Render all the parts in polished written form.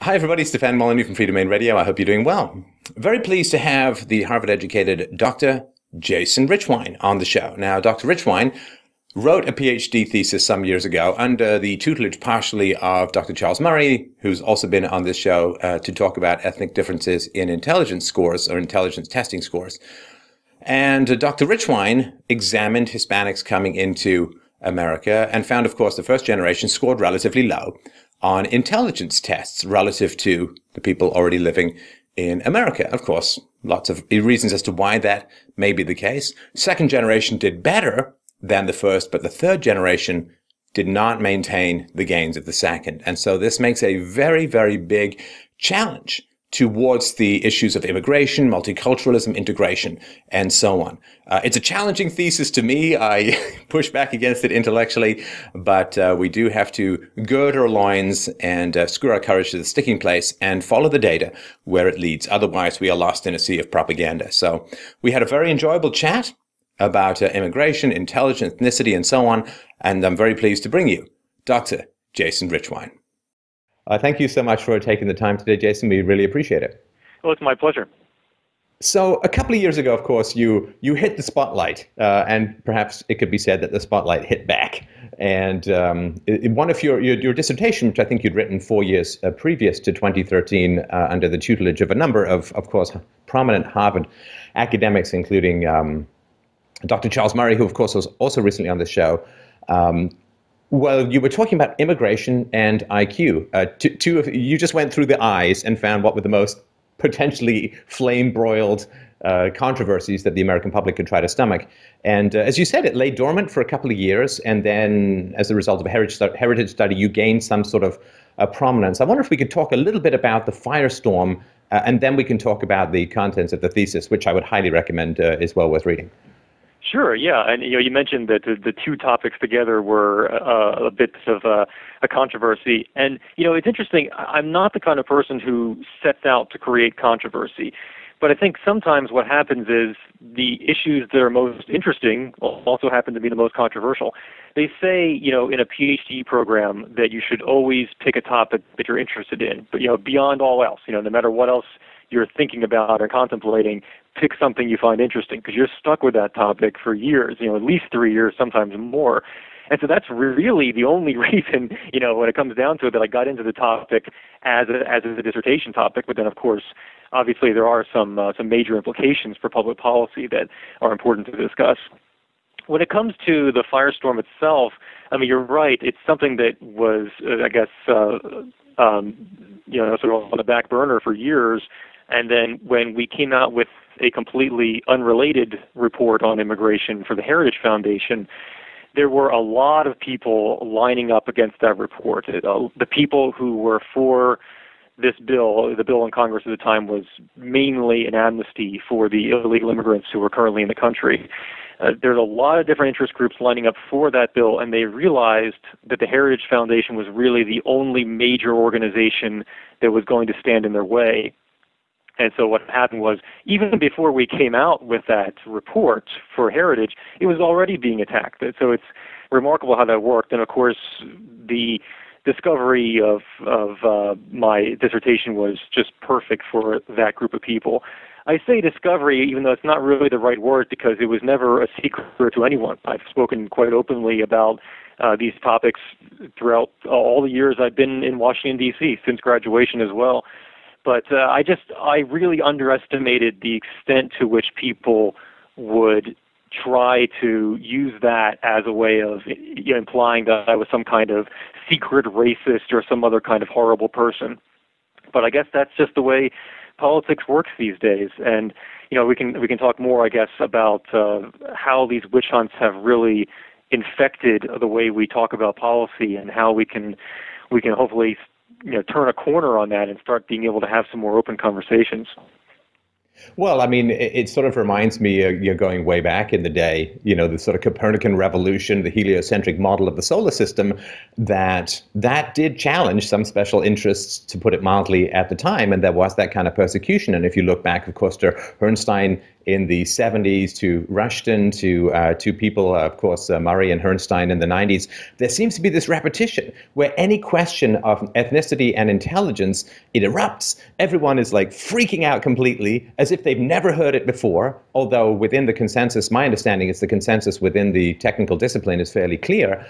Hi, everybody. Stefan Molyneux from Free Domain Radio. I hope you're doing well. Very pleased to have the Harvard-educated Dr. Jason Richwine on the show. Now, Dr. Richwine wrote a PhD thesis some years ago under the tutelage partially of Dr. Charles Murray, who's also been on this show to talk about ethnic differences in intelligence scores or intelligence testing scores. And Dr. Richwine examined Hispanics coming into America and found, of course, the first generation scored relatively low on intelligence tests relative to the people already living in America. Of course, lots of reasons as to why that may be the case. Second generation did better than the first, but the third generation did not maintain the gains of the second. And so this makes a very, very big challenge towards the issues of immigration, multiculturalism, integration, and so on. It's a challenging thesis to me. I push back against it intellectually, but we do have to gird our loins and screw our courage to the sticking place and follow the data where it leads. Otherwise, we are lost in a sea of propaganda. So we had a very enjoyable chat about immigration, intelligence, ethnicity, and so on, and I'm very pleased to bring you Dr. Jason Richwine. Thank you so much for taking the time today, Jason. We really appreciate it. Well, it's my pleasure. So a couple of years ago, of course, you hit the spotlight, and perhaps it could be said that the spotlight hit back. And in one of your dissertation, which I think you'd written 4 years previous to 2013, under the tutelage of a number of course, prominent Harvard academics, including Dr. Charles Murray, who, of course, was also recently on the show. Well, you were talking about immigration and IQ. You just went through the eyes and found what were the most potentially flame-broiled controversies that the American public could try to stomach. And as you said, it lay dormant for a couple of years, and then as a result of a heritage study, you gained some sort of prominence. I wonder if we could talk a little bit about the firestorm, and then we can talk about the contents of the thesis, which I would highly recommend is well worth reading. Sure, yeah, and you mentioned that the two topics together were a bit of a controversy, and it's interesting. I'm not the kind of person who sets out to create controversy, but I think sometimes what happens is the issues that are most interesting also happen to be the most controversial. They say, in a PhD program that you should always pick a topic that you're interested in, but beyond all else, no matter what else you're thinking about or contemplating, pick something you find interesting because you're stuck with that topic for years, at least 3 years, sometimes more. And so that's really the only reason, when it comes down to it, that I got into the topic as a dissertation topic. But then, of course, obviously there are some major implications for public policy that are important to discuss. When it comes to the firestorm itself, I mean, you're right. It's something that was, I guess, sort of on the back burner for years. And then when we came out with a completely unrelated report on immigration for the Heritage Foundation, there were a lot of people lining up against that report. The people who were for this bill, the bill in Congress at the time, was mainly an amnesty for the illegal immigrants who were currently in the country. There's a lot of different interest groups lining up for that bill, and they realized that the Heritage Foundation was really the only major organization that was going to stand in their way. And so what happened was, even before we came out with that report for Heritage, it was already being attacked. So it's remarkable how that worked. And of course, the discovery of my dissertation was just perfect for that group of people. I say discovery, even though it's not really the right word, because it was never a secret to anyone. I've spoken quite openly about these topics throughout all the years I've been in Washington, D.C., since graduation as well. But I really underestimated the extent to which people would try to use that as a way of implying that I was some kind of secret racist or some other kind of horrible person. But I guess that's just the way politics works these days. And we can talk more, I guess, about how these witch hunts have really infected the way we talk about policy and how we can hopefully turn a corner on that and start being able to have some more open conversations. Well, I mean, it sort of reminds me, going way back in the day, the sort of Copernican revolution, the heliocentric model of the solar system, that did challenge some special interests, to put it mildly, at the time, and there was that kind of persecution. And if you look back, of course, to Bernstein in the 70s to Rushton to people, of course, Murray and Herrnstein in the 90s, there seems to be this repetition where any question of ethnicity and intelligence, it erupts. Everyone is like freaking out completely as if they've never heard it before, although within the consensus, my understanding is the consensus within the technical discipline is fairly clear.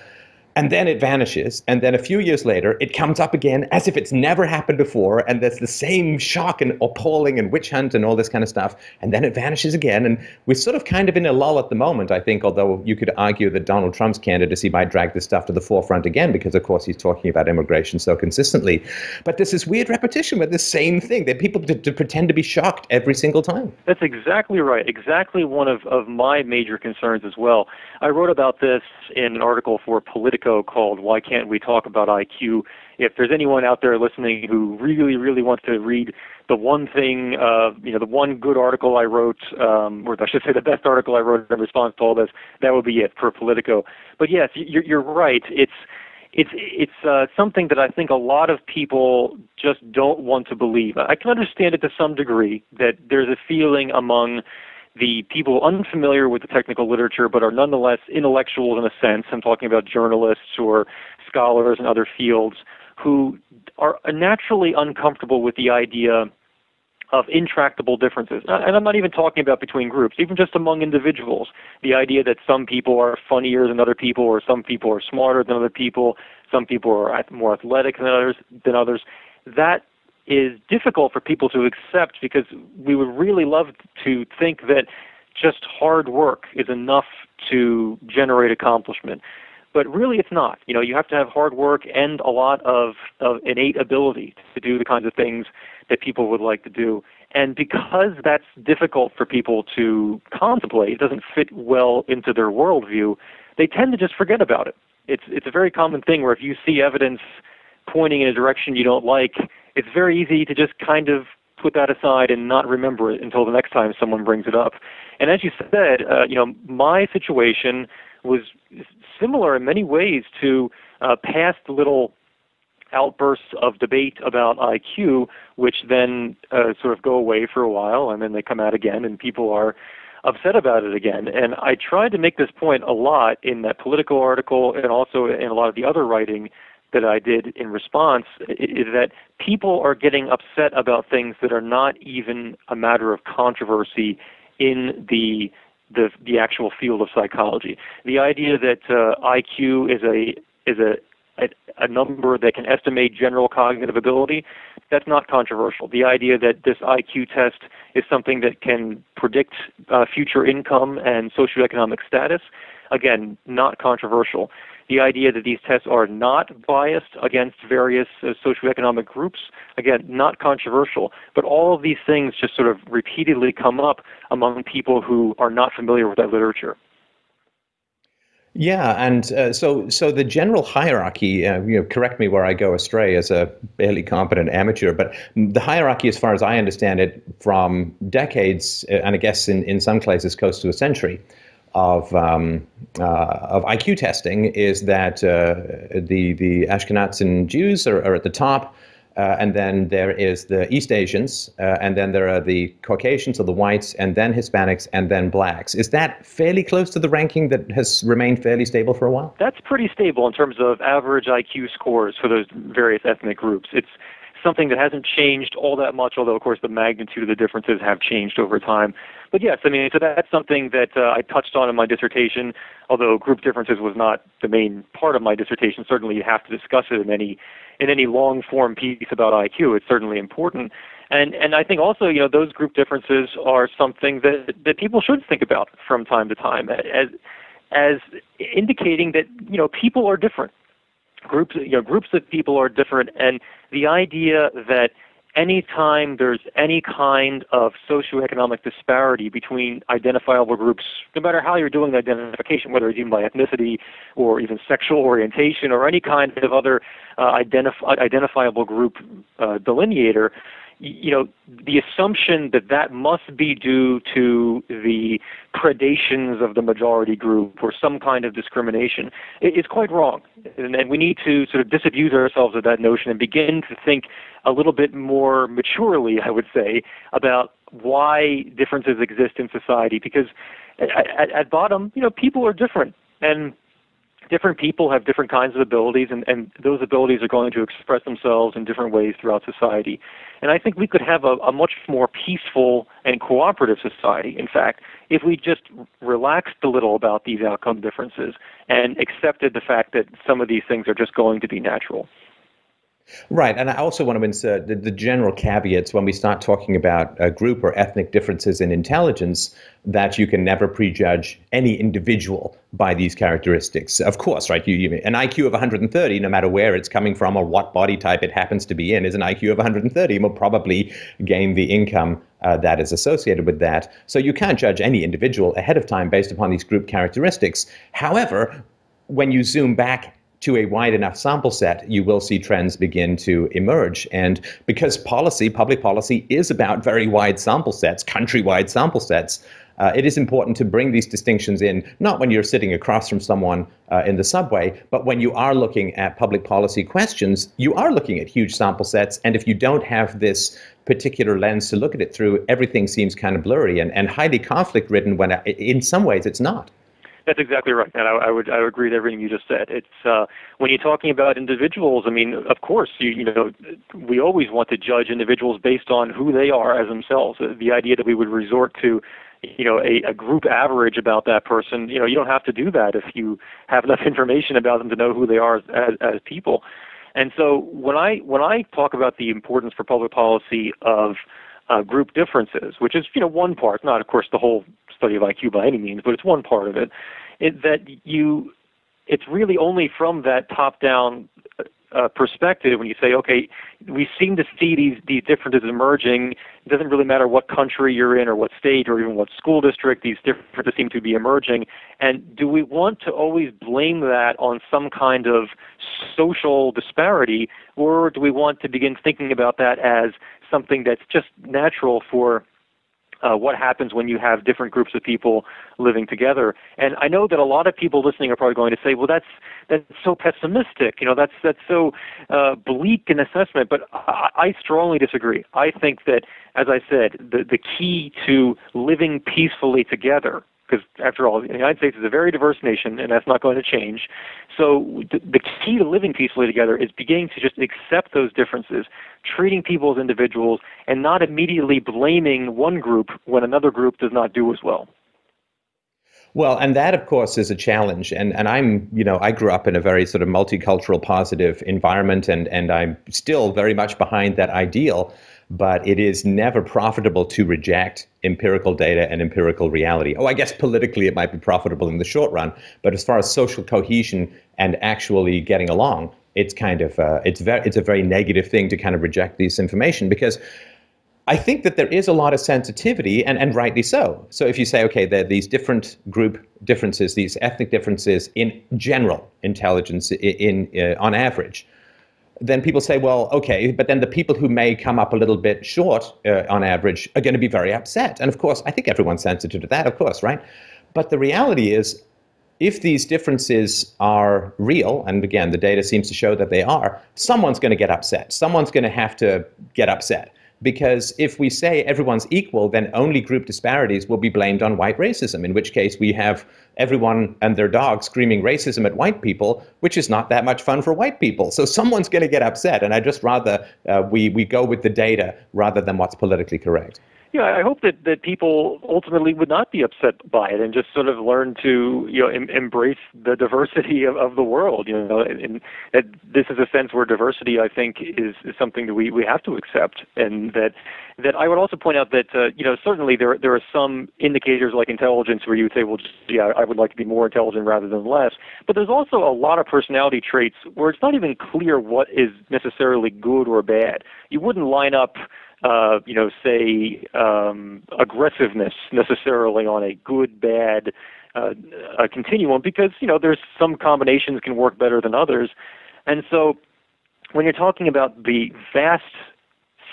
And then it vanishes. And then a few years later, it comes up again as if it's never happened before. And there's the same shock and appalling and witch hunt and all this kind of stuff. And then it vanishes again. And we're sort of kind of in a lull at the moment, I think, although you could argue that Donald Trump's candidacy might drag this stuff to the forefront again, because, of course, he's talking about immigration so consistently. But there's this weird repetition with the same thing, that people to pretend to be shocked every single time. That's exactly right. Exactly one of my major concerns as well. I wrote about this in an article for Politico called "Why Can't We Talk About IQ?" If there's anyone out there listening who really, really wants to read the one thing, the one good article I wrote, or I should say the best article I wrote in response to all this, that would be it for Politico. But yes, you're right. It's something that I think a lot of people just don't want to believe. I can understand it to some degree, that there's a feeling among the people unfamiliar with the technical literature but are nonetheless intellectuals in a sense. I'm talking about journalists or scholars in other fields who are naturally uncomfortable with the idea of intractable differences. And I'm not even talking about between groups, even just among individuals. The idea that some people are funnier than other people, or some people are smarter than other people, some people are more athletic than others. That is difficult for people to accept, because we would really love to think that just hard work is enough to generate accomplishment. But really it's not. You have to have hard work and a lot of innate ability to do the kinds of things that people would like to do. And because that's difficult for people to contemplate, it doesn't fit well into their worldview, they tend to just forget about it. It's a very common thing where if you see evidence pointing in a direction you don't like, it's very easy to just kind of put that aside and not remember it until the next time someone brings it up. And as you said, my situation was similar in many ways to past little outbursts of debate about IQ, which then sort of go away for a while, and then they come out again, and people are upset about it again. And I tried to make this point a lot in that Politico article, and also in a lot of the other writing that I did in response, is that people are getting upset about things that are not even a matter of controversy in the actual field of psychology. The idea that IQ is a number that can estimate general cognitive ability, that's not controversial. The idea that this IQ test is something that can predict future income and socioeconomic status, again, not controversial. The idea that these tests are not biased against various socioeconomic groups, again, not controversial. But all of these things just sort of repeatedly come up among people who are not familiar with that literature. Yeah, and so the general hierarchy, correct me where I go astray as a barely competent amateur, but the hierarchy, as far as I understand it, from decades, and I guess in some cases close to a century, of IQ testing, is that the Ashkenazim Jews are at the top, and then there is the East Asians, and then there are the Caucasians or the whites, and then Hispanics, and then blacks. Is that fairly close to the ranking that has remained fairly stable for a while? That's pretty stable in terms of average IQ scores for those various ethnic groups. It's something that hasn't changed all that much, although, of course, the magnitude of the differences have changed over time. But yes, I mean, so that's something that I touched on in my dissertation, although group differences was not the main part of my dissertation. Certainly you have to discuss it in any long-form piece about IQ. It's certainly important. And I think also, those group differences are something that people should think about from time to time as indicating that, people are different. Groups of people are different, and the idea that any time there's any kind of socioeconomic disparity between identifiable groups, no matter how you're doing the identification, whether it's even by ethnicity or even sexual orientation or any kind of other identifiable group delineator, the assumption that must be due to the predations of the majority group or some kind of discrimination is quite wrong. And we need to sort of disabuse ourselves of that notion and begin to think a little bit more maturely, I would say, about why differences exist in society, because at bottom, people are different, and different people have different kinds of abilities, and those abilities are going to express themselves in different ways throughout society. And I think we could have a much more peaceful and cooperative society, in fact, if we just relaxed a little about these outcome differences and accepted the fact that some of these things are just going to be natural. Right, and I also want to insert the general caveats when we start talking about group or ethnic differences in intelligence, that you can never prejudge any individual by these characteristics. Of course, right, an IQ of 130, no matter where it's coming from or what body type it happens to be in, is an IQ of 130 and will probably gain the income that is associated with that. So you can't judge any individual ahead of time based upon these group characteristics. However, when you zoom back to a wide enough sample set, you will see trends begin to emerge. And because public policy is about very wide sample sets, countrywide sample sets, it is important to bring these distinctions in, not when you're sitting across from someone in the subway, but when you are looking at public policy questions, you are looking at huge sample sets. And if you don't have this particular lens to look at it through, everything seems kind of blurry and highly conflict-ridden when in some ways it's not. That's exactly right, and I would agree with everything you just said. It's when you're talking about individuals. I mean, of course, we always want to judge individuals based on who they are as themselves. The idea that we would resort to, a group average about that person, you don't have to do that if you have enough information about them to know who they are as people. And so when I talk about the importance for public policy of group differences, which is one part, not of course the whole study of IQ by any means, but it's one part of it, it's really only from that top-down perspective when you say, okay, we seem to see these differences emerging. It doesn't really matter what country you're in or what state or even what school district, these differences seem to be emerging. And do we want to always blame that on some kind of social disparity, or do we want to begin thinking about that as something that's just natural for what happens when you have different groups of people living together? And I know that a lot of people listening are probably going to say, well, that's so pessimistic, that's so bleak an assessment, but I strongly disagree. I think that, as I said, the key to living peacefully together, because after all, the United States is a very diverse nation, and that's not going to change. So the key to living peacefully together is beginning to just accept those differences, treating people as individuals, and not immediately blaming one group when another group does not do as well. Well, and that, of course, is a challenge. And I grew up in a very sort of multicultural, positive environment, and I'm still very much behind that ideal. But it is never profitable to reject empirical data and empirical reality. I guess politically it might be profitable in the short run, but as far as social cohesion and actually getting along, it's kind of it's a very negative thing to kind of reject this information, because I think that there is a lot of sensitivity, and rightly so. So if you say, okay, there are these different group differences, these ethnic differences in general intelligence on average, then people say, well, okay, but then the people who may come up a little bit short on average are going to be very upset. And of course, I think everyone's sensitive to that, of course, right? But the reality is, if these differences are real, and again, the data seems to show that they are, someone's going to get upset. Someone's going to have to get upset. Because if we say everyone's equal, then only group disparities will be blamed on white racism, in which case we have everyone and their dog screaming racism at white people, which is not that much fun for white people. So someone's going to get upset, and I'd just rather we go with the data rather than what's politically correct. Yeah, I hope that people ultimately would not be upset by it and just sort of learn to embrace the diversity of the world. And this is a sense where diversity, I think, is something that we have to accept. And that I would also point out that certainly there are some indicators like intelligence where you would say, well, I would like to be more intelligent rather than less. But there's also a lot of personality traits where it's not even clear what is necessarily good or bad. You wouldn't line up aggressiveness necessarily on a good, bad continuum, because, there's some combinations can work better than others. And so when you're talking about the vast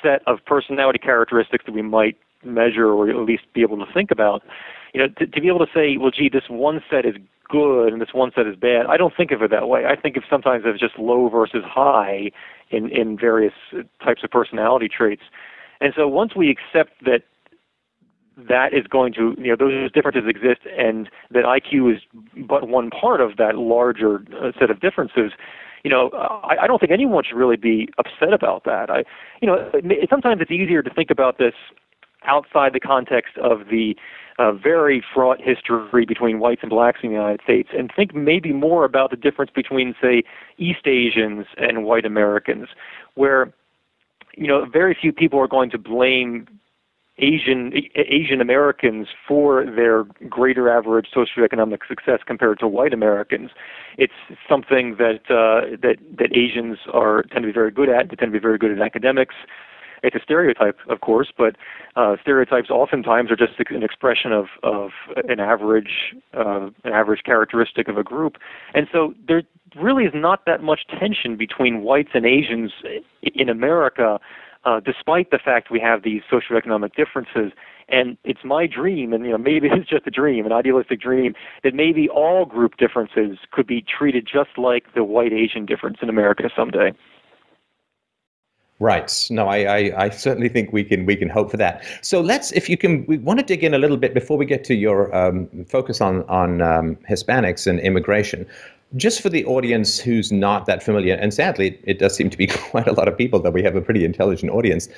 set of personality characteristics that we might measure or at least be able to think about, to be able to say, well, gee, this one set is good and this one set is bad, I don't think of it that way. I think of sometimes as just low versus high in various types of personality traits. And so once we accept that that is going to, those differences exist, and that IQ is but one part of that larger set of differences. I don't think anyone should really be upset about that. Sometimes it's easier to think about this outside the context of the very fraught history between whites and blacks in the United States, and think maybe more about the difference between, say, East Asians and white Americans, where, very few people are going to blame Asian Americans for their greater average socioeconomic success compared to white Americans. It's something that Asians tend to be very good at. They tend to be very good at academics. It's a stereotype, of course, but stereotypes oftentimes are just an expression of an average characteristic of a group. And so there really is not that much tension between whites and Asians in America, despite the fact we have these socioeconomic differences. And it's my dream, and maybe it's just a dream, an idealistic dream, that maybe all group differences could be treated just like the white-Asian difference in America someday. Right. No, I certainly think we can hope for that. So we want to dig in a little bit before we get to your focus on Hispanics and immigration. Just for the audience who's not that familiar, and sadly, it does seem to be quite a lot of people, that we have a pretty intelligent audience.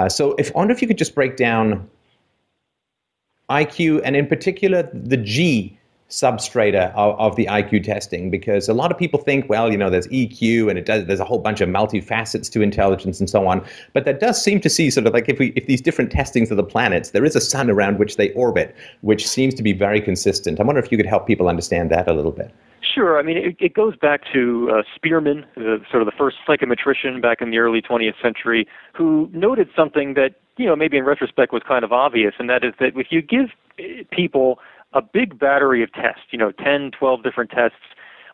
So I wonder if you could just break down IQ, and in particular, the G substrata of the IQ testing, because a lot of people think, well, there's EQ, and there's a whole bunch of multifacets to intelligence and so on. But that does seem to see sort of like if these different testings of the planets, there is a sun around which they orbit, which seems to be very consistent. I wonder if you could help people understand that a little bit. Sure. I mean, it goes back to Spearman, sort of the first psychometrician back in the early 20th century, who noted something that, maybe in retrospect was kind of obvious, and that is that if you give people a big battery of tests, 10, 12 different tests,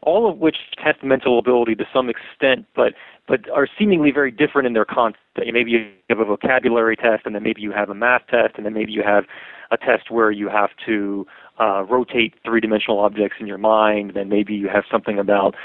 all of which test mental ability to some extent, but are seemingly very different in their content. Maybe you have a vocabulary test, and then maybe you have a math test, and then maybe you have a test where you have to rotate three-dimensional objects in your mind, then maybe you have something about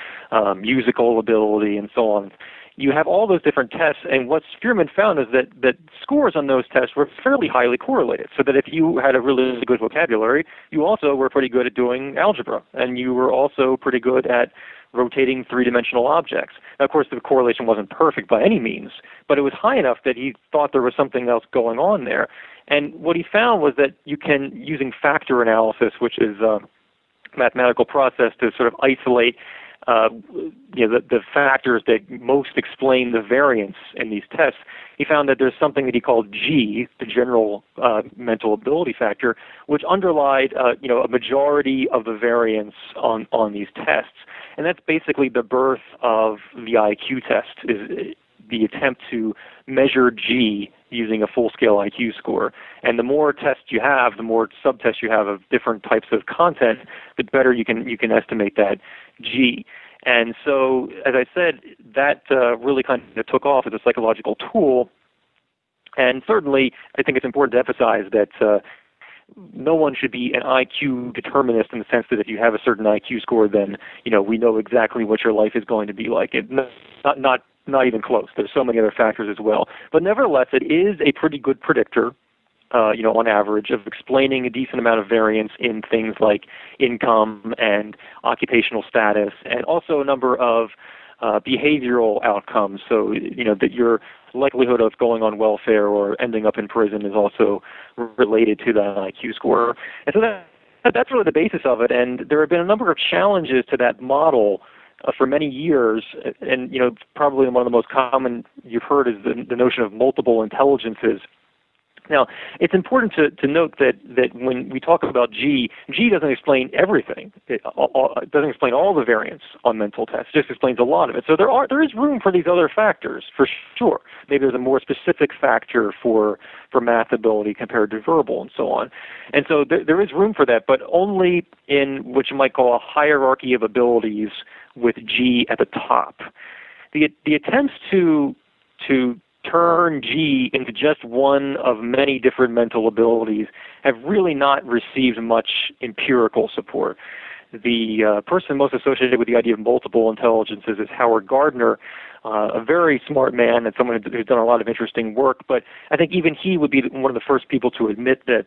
musical ability and so on. You have all those different tests, and what Spearman found is that scores on those tests were fairly highly correlated, so that if you had a really good vocabulary, you also were pretty good at doing algebra, and you were also pretty good at rotating three-dimensional objects. Now, of course, the correlation wasn't perfect by any means, but it was high enough that he thought there was something else going on there. And what he found was that you can, using factor analysis, which is a mathematical process to sort of isolate the factors that most explain the variance in these tests, he found that there's something that he called G, the general mental ability factor, which underlied a majority of the variance on these tests. And that's basically the birth of the IQ test, is the attempt to measure G using a full-scale IQ score. And the more tests you have, the more subtests you have of different types of content, the better you can estimate that G. And so, as I said, that really kind of took off as a psychological tool. And certainly, I think it's important to emphasize that no one should be an IQ determinist in the sense that if you have a certain IQ score, then we know exactly what your life is going to be like. Not even close. There's so many other factors as well. But nevertheless, it is a pretty good predictor, on average, of explaining a decent amount of variance in things like income and occupational status, and also a number of behavioral outcomes. So, that your likelihood of going on welfare or ending up in prison is also related to that IQ score. And so that's really the basis of it. And there have been a number of challenges to that model for many years, and probably one of the most common you've heard is the notion of multiple intelligences. Now, it's important to note that when we talk about G doesn't explain everything. It doesn't explain all the variance on mental tests. It just explains a lot of it. So there is room for these other factors, for sure. Maybe there's a more specific factor for math ability compared to verbal and so on. And so there is room for that, but only in what you might call a hierarchy of abilities with G at the top. The attempts to turn G into just one of many different mental abilities have really not received much empirical support. The person most associated with the idea of multiple intelligences is Howard Gardner, a very smart man and someone who's done a lot of interesting work, but I think even he would be one of the first people to admit that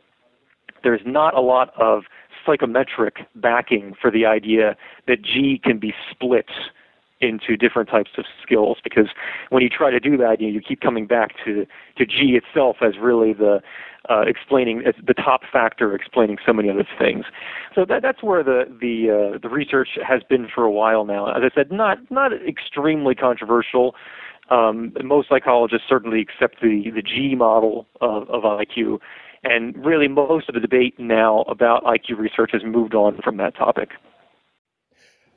there's not a lot of psychometric backing for the idea that G can be split into different types of skills, because when you try to do that, you keep coming back to G itself as really the explaining, as the top factor explaining so many other things. So that's where the research has been for a while now. As I said, not extremely controversial. Most psychologists certainly accept the G model of IQ, and really most of the debate now about IQ research has moved on from that topic.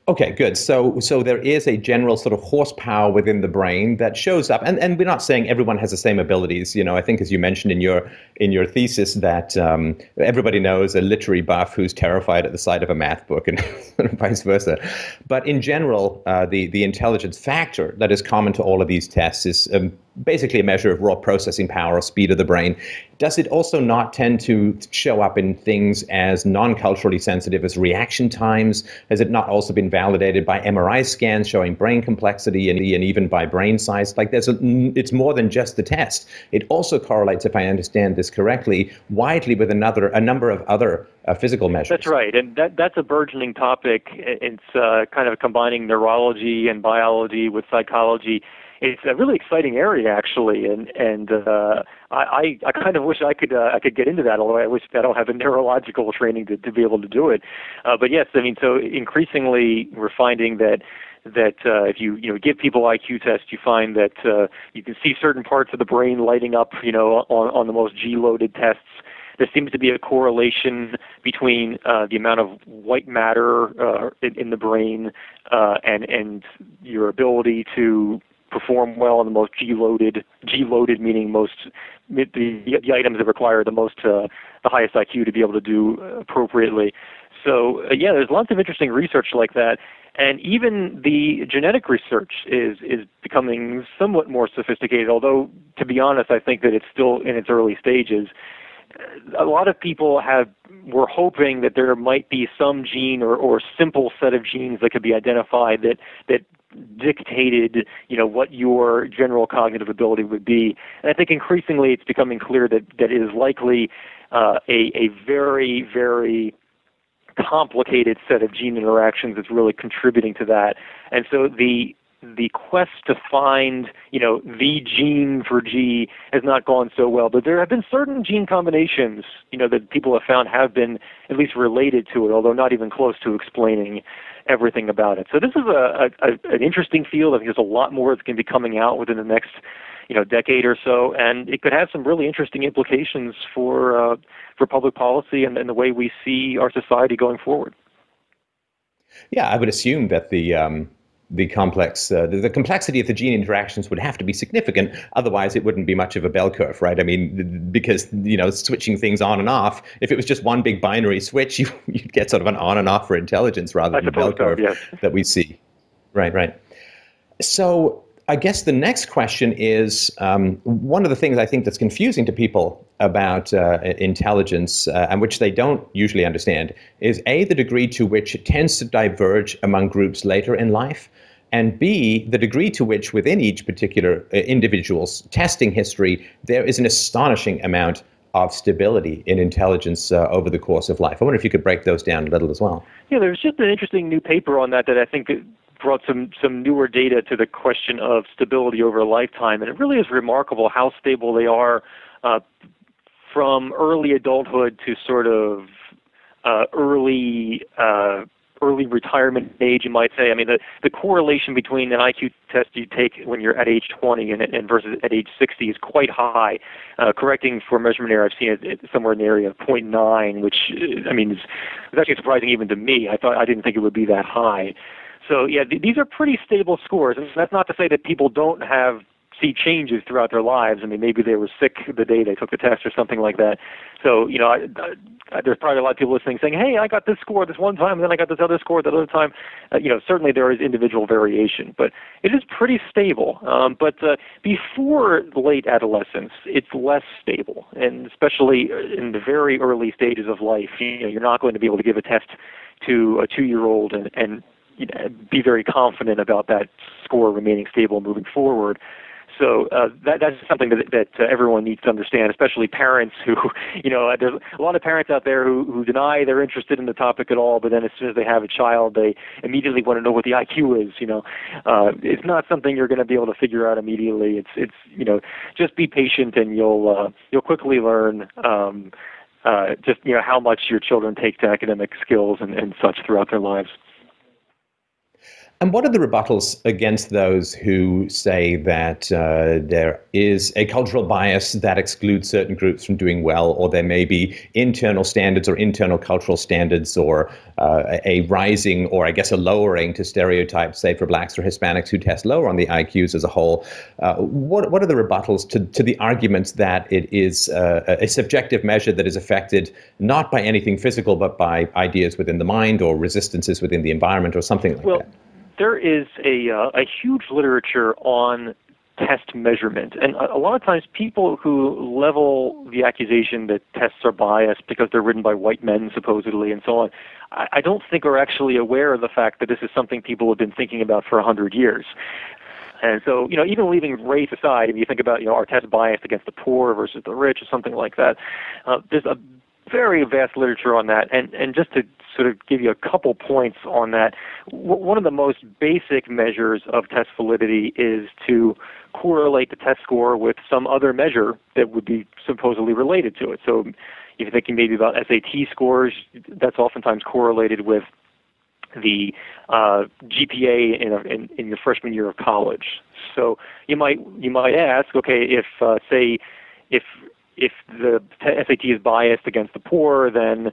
Okay, good. So there is a general sort of horsepower within the brain that shows up, and we're not saying everyone has the same abilities. I think, as you mentioned in your thesis, that everybody knows a literary buff who's terrified at the sight of a math book, and vice versa. But in general, the intelligence factor that is common to all of these tests is basically a measure of raw processing power or speed of the brain. Does it also not tend to show up in things as non-culturally sensitive as reaction times? Has it not also been validated by MRI scans showing brain complexity and even by brain size? Like it's more than just the test. It also correlates, if I understand this correctly, widely with a number of other physical measures. That's right, and that's a burgeoning topic. It's kind of combining neurology and biology with psychology. It's a really exciting area, actually, and I kind of wish I could get into that. Although I wish I don't have the neurological training to be able to do it. But yes, I mean, so increasingly we're finding that if you give people IQ tests, you find that you can see certain parts of the brain lighting up, on the most G-loaded tests. There seems to be a correlation between the amount of white matter in the brain and your ability to perform well on the most G-loaded meaning the items that require the highest IQ to be able to do appropriately. So there's lots of interesting research like that, and even the genetic research is becoming somewhat more sophisticated. Although, to be honest, I think that it's still in its early stages. A lot of people were hoping that there might be some gene or simple set of genes that could be identified that dictated, what your general cognitive ability would be. And I think increasingly it's becoming clear that it is likely a very, very complicated set of gene interactions that's really contributing to that. And so the quest to find, the gene for G has not gone so well. But there have been certain gene combinations, that people have found have been at least related to it, although not even close to explaining everything about it. So this is an interesting field. I think there's a lot more that's going to be coming out within the next, decade or so, and it could have some really interesting implications for public policy and the way we see our society going forward. Yeah, I would assume that the complexity of the gene interactions would have to be significant. Otherwise, it wouldn't be much of a bell curve, right? I mean, because, switching things on and off, if it was just one big binary switch, you'd get sort of an on and off for intelligence rather than a bell curve that we see. Right. So I guess the next question is, one of the things I think that's confusing to people about intelligence, and which they don't usually understand, is A, the degree to which it tends to diverge among groups later in life, and B, the degree to which within each particular individual's testing history, there is an astonishing amount of stability in intelligence over the course of life. I wonder if you could break those down a little as well. Yeah, there's just an interesting new paper on that I think brought some newer data to the question of stability over a lifetime, and it really is remarkable how stable they are from early adulthood to sort of early retirement age, you might say. I mean, the correlation between an IQ test you take when you're at age 20 and versus at age 60 is quite high. Correcting for measurement error, I've seen it somewhere in the area of 0.9, which, I mean, is actually surprising even to me. I didn't think it would be that high. So, these are pretty stable scores. And that's not to say that people don't see changes throughout their lives. I mean, maybe they were sick the day they took the test or something like that. So, there's probably a lot of people listening saying, hey, I got this score this one time, and then I got this other score that other time. Certainly there is individual variation, but it is pretty stable. But before late adolescence, it's less stable, and especially in the very early stages of life, you're not going to be able to give a test to a 2-year-old and be very confident about that score remaining stable moving forward. So that's something that everyone needs to understand, especially parents who, there's a lot of parents out there who deny they're interested in the topic at all, but then as soon as they have a child, they immediately want to know what the IQ is. It's not something you're going to be able to figure out immediately. It's just be patient, and you'll quickly learn how much your children take to academic skills and such throughout their lives. And what are the rebuttals against those who say that there is a cultural bias that excludes certain groups from doing well, or there may be internal standards or internal cultural standards, or a rising or I guess a lowering to stereotypes, say for blacks or Hispanics who test lower on the IQs as a whole? What are the rebuttals to the arguments that it is a subjective measure that is affected not by anything physical, but by ideas within the mind or resistances within the environment or something like that? There is a huge literature on test measurement, and a lot of times people who level the accusation that tests are biased because they're written by white men supposedly and so on, I don't think are actually aware of the fact that this is something people have been thinking about for 100 years. And so, even leaving race aside, if you think about, are tests biased against the poor versus the rich or something like that, there's a very vast literature on that. And just to sort of give you a couple points on that, one of the most basic measures of test validity is to correlate the test score with some other measure that would be supposedly related to it. So if you're thinking maybe about SAT scores, that's oftentimes correlated with the GPA in your freshman year of college. So you might ask, okay, if the SAT is biased against the poor, then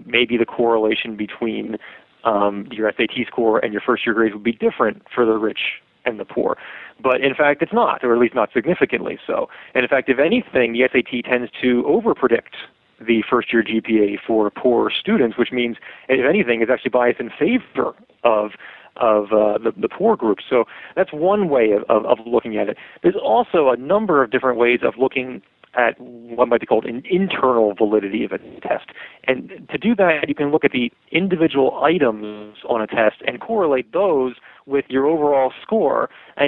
maybe the correlation between your SAT score and your first-year grades would be different for the rich and the poor. But in fact, it's not, or at least not significantly so. And in fact, if anything, the SAT tends to overpredict the first-year GPA for poor students, which means, if anything, it's actually biased in favor of the poor group. So that's one way of looking at it. There's also a number of different ways of looking at what might be called an internal validity of a test. And to do that, you can look at the individual items on a test and correlate those with your overall score. So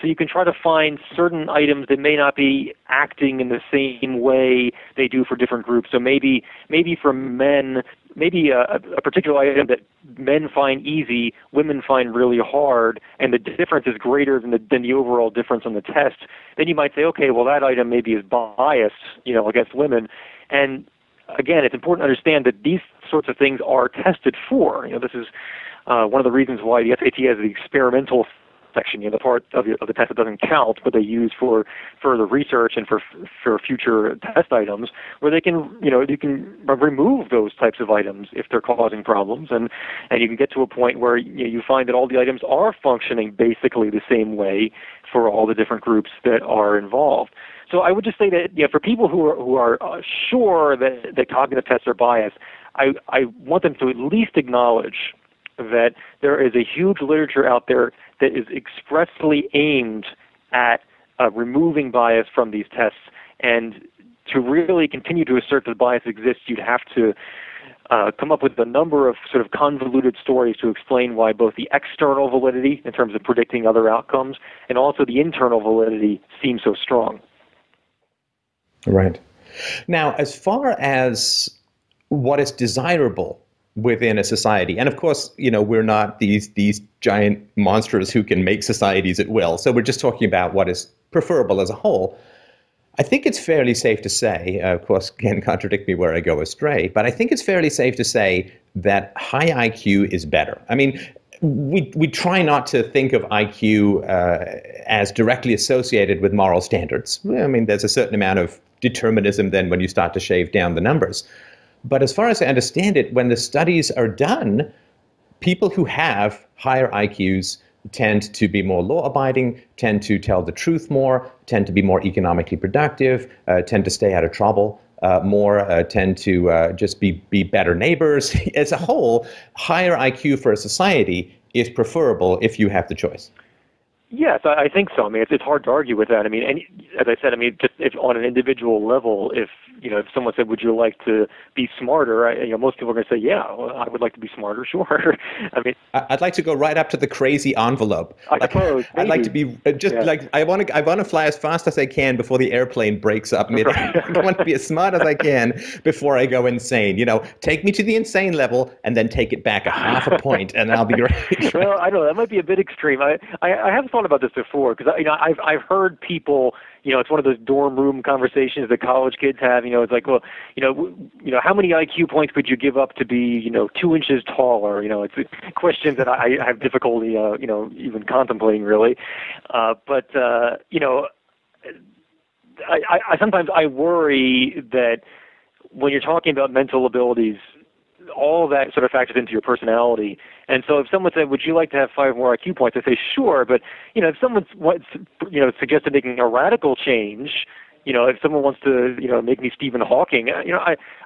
you can try to find certain items that may not be acting in the same way they do for different groups. So maybe for men, maybe a particular item that men find easy, women find really hard, and the difference is greater than the overall difference on the test, then you might say, okay, well, that item maybe is biased, against women. And again, it's important to understand that these sorts of things are tested for. This is one of the reasons why the SAT has the experimental section, the part of the test that doesn't count, but they use for further research and for future test items, where they can, you can remove those types of items if they're causing problems, and you can get to a point where you find that all the items are functioning basically the same way for all the different groups that are involved. So I would just say that for people who are sure that cognitive tests are biased, I want them to at least acknowledge that there is a huge literature out there that is expressly aimed at removing bias from these tests. And to really continue to assert that bias exists, you'd have to come up with a number of sort of convoluted stories to explain why both the external validity, in terms of predicting other outcomes, and also the internal validity seem so strong. Right. Now, as far as what is desirable within a society, and of course, we're not these giant monsters who can make societies at will. So we're just talking about what is preferable as a whole. I think it's fairly safe to say, of course, can contradict me where I go astray, but I think it's fairly safe to say that high IQ is better. I mean, we try not to think of IQ as directly associated with moral standards. I mean, there's a certain amount of determinism then when you start to shave down the numbers. But as far as I understand it, when the studies are done, people who have higher IQs tend to be more law-abiding, tend to tell the truth more, tend to be more economically productive, tend to stay out of trouble more, tend to just be better neighbors. As a whole, higher IQ for a society is preferable if you have the choice. Yes, I think so. I mean, it's hard to argue with that. I mean, and as I said, I mean, just if on an individual level, if someone said, "Would you like to be smarter?" Most people are going to say, "Yeah, well, I would like to be smarter." Sure. I mean, I'd like to go right up to the crazy envelope. I suppose I'd like to maybe. be just like I want to fly as fast as I can before the airplane breaks up mid. Right. I want to be as smart as I can before I go insane. Take me to the insane level and then take it back a half a point, and I'll be great. Well, I don't know. That might be a bit extreme. I have thought about this before because I've heard people. It's one of those dorm room conversations that college kids have. It's like, well, how many IQ points would you give up to be, 2 inches taller? It's questions that I have difficulty, even contemplating really. But I sometimes I worry that when you're talking about mental abilities, all of that sort of factors into your personality. And so if someone said, would you like to have 5 more IQ points? I say, sure. But, if someone suggested making a radical change, if someone wants to, make me Stephen Hawking,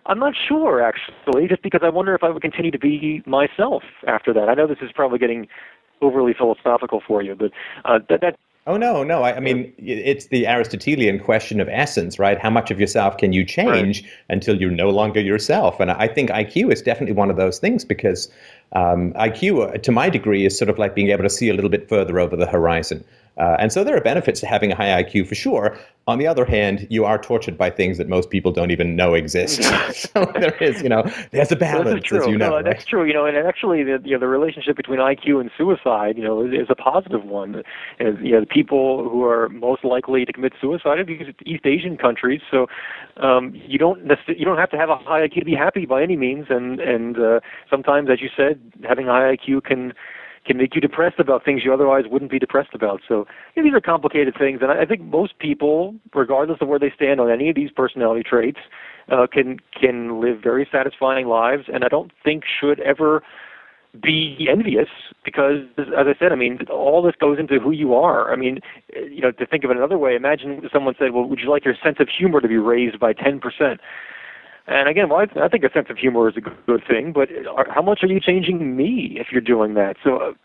I'm not sure, actually, just because I wonder if I would continue to be myself after that. I know this is probably getting overly philosophical for you, but that Oh, no. I mean, it's the Aristotelian question of essence, right? How much of yourself can you change until you're no longer yourself? And I think IQ is definitely one of those things because IQ, to my degree, is sort of like being able to see a little bit further over the horizon. And so there are benefits to having a high IQ for sure. On the other hand, you are tortured by things that most people don't even know exist. So there is, there's a balance, as you know. Right? That's true, and actually the relationship between IQ and suicide, is a positive one. And, the people who are most likely to commit suicide are East Asian countries. So you don't have to have a high IQ to be happy by any means. And sometimes, as you said, having a high IQ can make you depressed about things you otherwise wouldn't be depressed about. So these are complicated things, and I think most people, regardless of where they stand on any of these personality traits, can live very satisfying lives, and I don't think should ever be envious because, as I said, I mean, all this goes into who you are. I mean, to think of it another way, imagine someone said, well, would you like your sense of humor to be raised by 10%? And again, well, I think a sense of humor is a good thing, but how much are you changing me if you're doing that? So,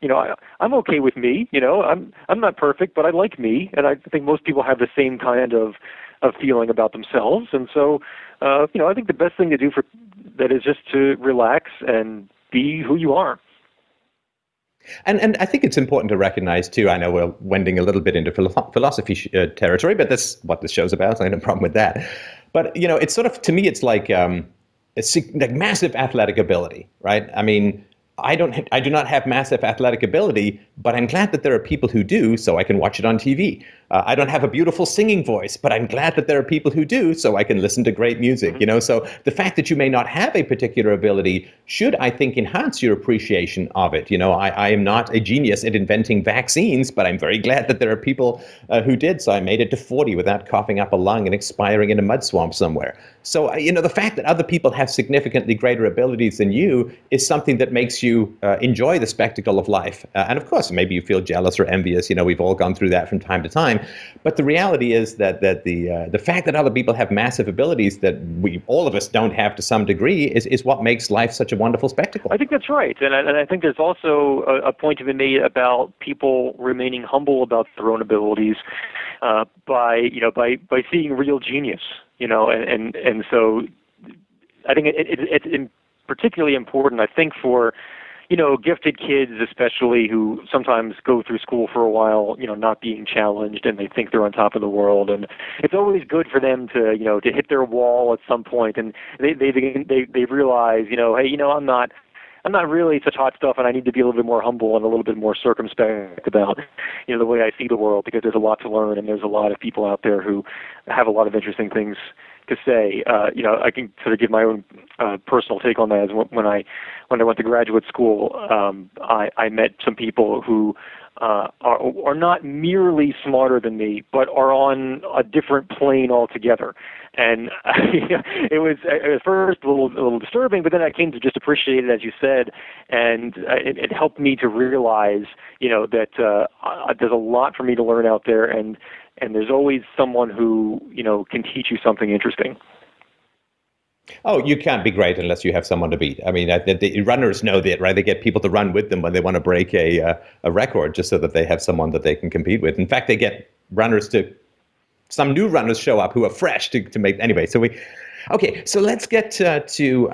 I'm okay with me. I'm not perfect, but I like me, and I think most people have the same kind of feeling about themselves. And so, I think the best thing to do for that is just to relax and be who you are. And I think it's important to recognize, too, I know we're wending a little bit into philosophy territory, but that's what this show's about, so I have no problem with that. But, it's sort of, to me, it's like massive athletic ability, right? I mean, I do not have massive athletic ability, but I'm glad that there are people who do, so I can watch it on TV. I don't have a beautiful singing voice, but I'm glad that there are people who do, so I can listen to great music. So the fact that you may not have a particular ability should, I think, enhance your appreciation of it. I am not a genius at inventing vaccines, but I'm very glad that there are people who did. So I made it to 40 without coughing up a lung and expiring in a mud swamp somewhere. So, the fact that other people have significantly greater abilities than you is something that makes you enjoy the spectacle of life. And of course, maybe you feel jealous or envious. We've all gone through that from time to time. But the reality is that the fact that other people have massive abilities that all of us don't have to some degree is what makes life such a wonderful spectacle. I think that's right, and I think there's also a point to be made about people remaining humble about their own abilities by seeing real genius. And so I think it's particularly important. I think for gifted kids, especially who sometimes go through school for a while, not being challenged, and they think they're on top of the world. And it's always good for them to hit their wall at some point, and they realize, hey, I'm not really such hot stuff, and I need to be a little bit more humble and a little bit more circumspect about, the way I see the world, because there's a lot to learn, and there's a lot of people out there who have a lot of interesting things to say. I can sort of give my own personal take on that. As when I went to graduate school, I met some people who are not merely smarter than me, but are on a different plane altogether. And it was at first a little disturbing, but then I came to just appreciate it, as you said, and it helped me to realize, that there's a lot for me to learn out there, and there's always someone who can teach you something interesting. Oh, you can't be great unless you have someone to beat. I mean, the runners know that, right? They get people to run with them when they want to break a record, just so that they have someone that they can compete with. In fact, they get runners to some new runners show up who are fresh to make anyway. Okay, so let's get to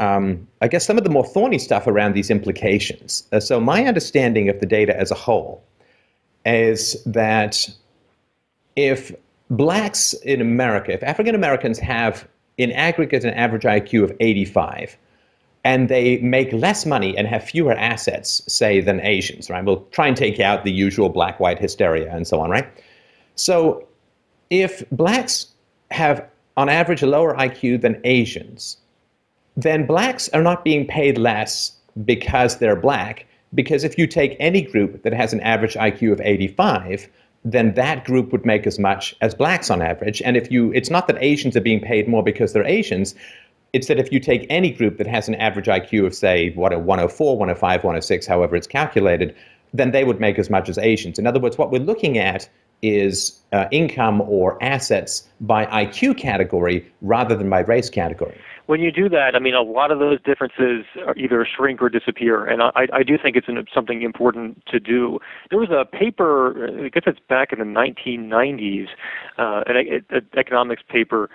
I guess some of the more thorny stuff around these implications. So my understanding of the data as a whole is that if blacks in America, if African Americans have in aggregate an average IQ of 85, and they make less money and have fewer assets, say, than Asians, right? We'll try and take out the usual black-white hysteria and so on, right? So if blacks have, on average, a lower IQ than Asians, then blacks are not being paid less because they're black, because if you take any group that has an average IQ of 85, then that group would make as much as blacks on average. And it's not that Asians are being paid more because they're Asians. It's that if you take any group that has an average IQ of, say, 104, 105, 106, however it's calculated, then they would make as much as Asians. In other words, what we're looking at is income or assets by IQ category rather than by race category. When you do that, I mean, a lot of those differences either shrink or disappear, and I do think it's something important to do. There was a paper, I guess it's back in the 1990s, an economics paper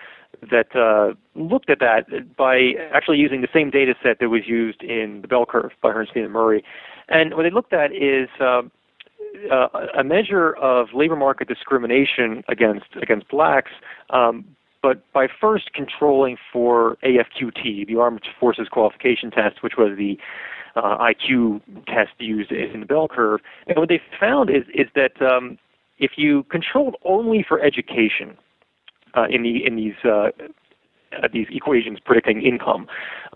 that looked at that by actually using the same data set that was used in the bell curve by Herrnstein and Murray. And what they looked at is a measure of labor market discrimination against blacks, but by first controlling for AFQT, the Armed Forces Qualification Test, which was the IQ test used in the bell curve. And what they found is that if you controlled only for education in these equations predicting income,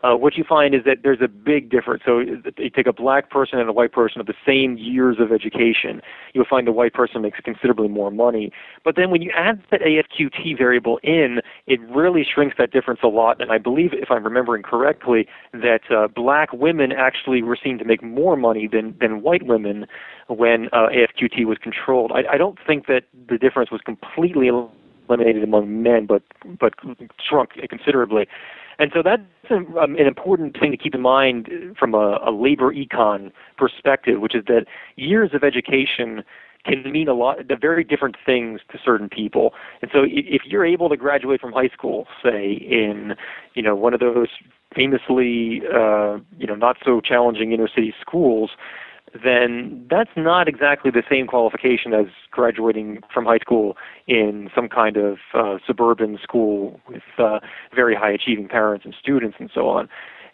what you find is that there's a big difference. So you take a black person and a white person of the same years of education, you'll find the white person makes considerably more money. But then when you add that AFQT variable in, it really shrinks that difference a lot. And I believe, if I'm remembering correctly, that black women actually were seen to make more money than white women when AFQT was controlled. I don't think that the difference was completely eliminated among men, but shrunk considerably. And so that's an important thing to keep in mind from a labor econ perspective, which is that years of education can mean very different things to certain people. And so if you're able to graduate from high school, say, in one of those famously not so challenging inner city schools, then that's not exactly the same qualification as graduating from high school in some kind of suburban school with very high achieving parents and students and so on.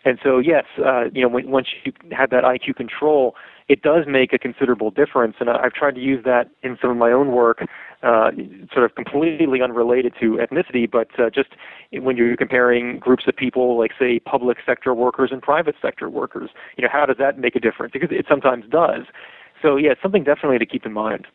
And so, yes, once you have that IQ control, it does make a considerable difference. And I've tried to use that in some of my own work, sort of completely unrelated to ethnicity, but just when you're comparing groups of people, like, say, public sector workers and private sector workers, how does that make a difference? Because it sometimes does. So, yeah, it's something definitely to keep in mind.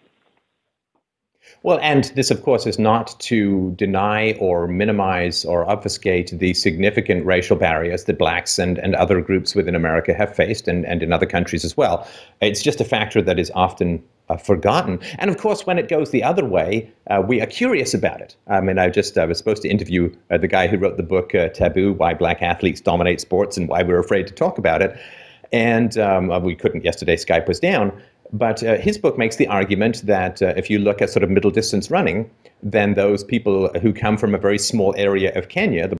Well, and this, of course, is not to deny or minimize or obfuscate the significant racial barriers that blacks and other groups within America have faced, and in other countries as well. It's just a factor that is often forgotten. And of course, when it goes the other way, we are curious about it. I mean, I was supposed to interview the guy who wrote the book Taboo, Why Black Athletes Dominate Sports and Why We're Afraid to Talk About It. And we couldn't yesterday, Skype was down. But his book makes the argument that if you look at sort of middle distance running, then those people who come from a very small area of Kenya, the